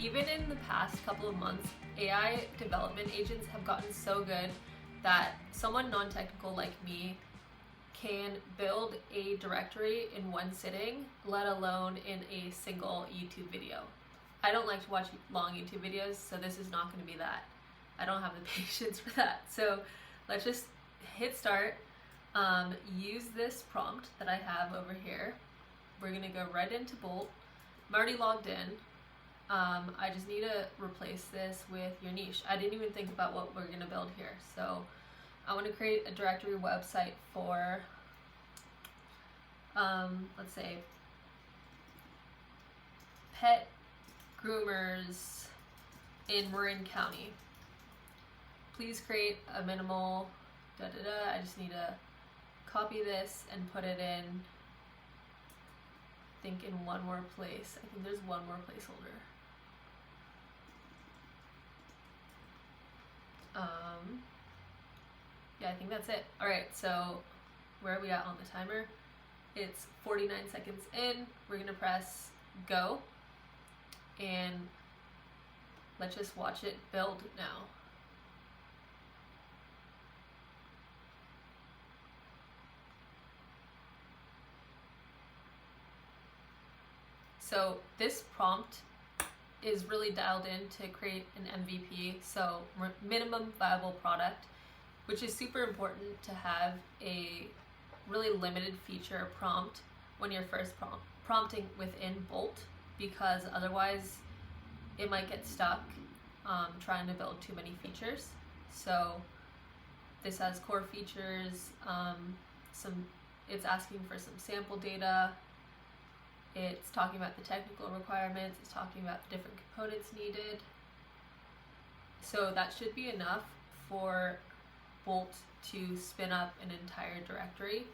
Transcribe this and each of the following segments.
even in the past couple of months, AI development agents have gotten so good that someone non-technical like me can build a directory in one sitting, let alone in a single YouTube video. I don't like to watch long YouTube videos, so this is not going to be that. I don't have the patience for that. So let's just hit start. Use this prompt that I have over here. We're going to go right into Bolt. I'm already logged in. I just need to replace this with your niche. I didn't even think about what we're going to build here. So I want to create a directory website for, let's say, pet groomers in Marin County. Please create a minimal I just need to copy this and put it in, I think in one more place. I think there's one more placeholder. Yeah, I think that's it. All right, so where are we at on the timer? It's 49 seconds in. We're gonna press go and let's just watch it build now. So this prompt is really dialed in to create an MVP, so minimum viable product, which is super important to have a really limited feature prompt when you're first prompting within Bolt, because otherwise it might get stuck trying to build too many features. So this has core features, it's asking for some sample data, it's talking about the technical requirements, it's talking about the different components needed. So that should be enough for Bolt to spin up an entire directory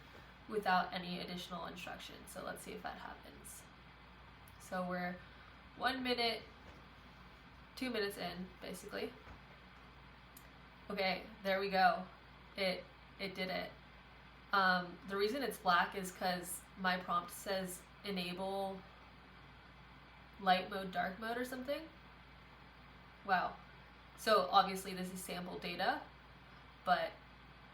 without any additional instructions. So let's see if that happens. So we're 1 minute, 2 minutes in, basically. Okay, there we go. It did it. The reason it's black is because my prompt says enable light mode, dark mode or something. Wow. So obviously this is sample data, but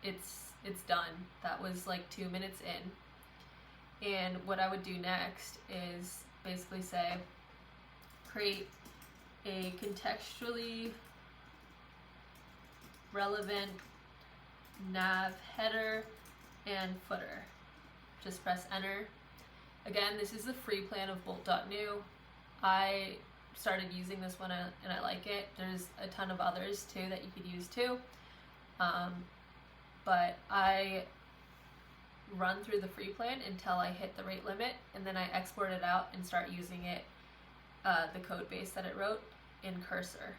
it's done. That was like 2 minutes in. And what I would do next is basically say, create a contextually relevant nav header and footer. Just press enter. Again, this is the free plan of Bolt.new. I started using this one and I like it. There's a ton of others too that you could use too. But I run through the free plan until I hit the rate limit, and then I export it out and start using it, the code base that it wrote, in Cursor,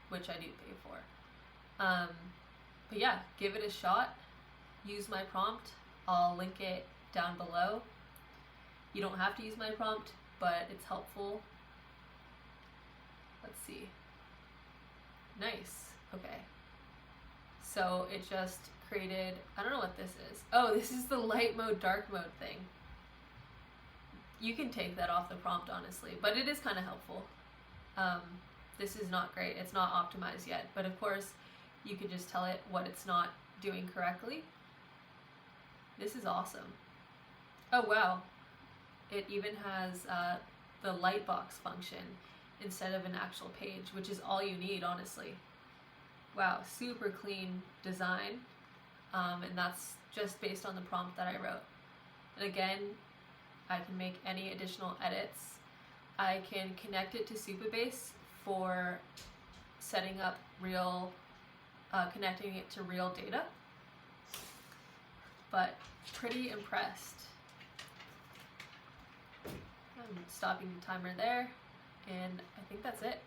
which I do pay for. But yeah, give it a shot. Use my prompt. I'll link it down below. You don't have to use my prompt, but it's helpful. Let's see. Nice. Okay. So it just created, I don't know what this is. Oh, this is the light mode, dark mode thing. You can take that off the prompt, honestly, but it is kind of helpful. This is not great. It's not optimized yet, but of course you could just tell it what it's not doing correctly. This is awesome. Oh, wow. It even has the lightbox function instead of an actual page, which is all you need, honestly. Wow, super clean design, and that's just based on the prompt that I wrote. And again, I can make any additional edits. I can connect it to Supabase for setting up real, connecting it to real data, but pretty impressed. I'm stopping the timer there, and I think that's it.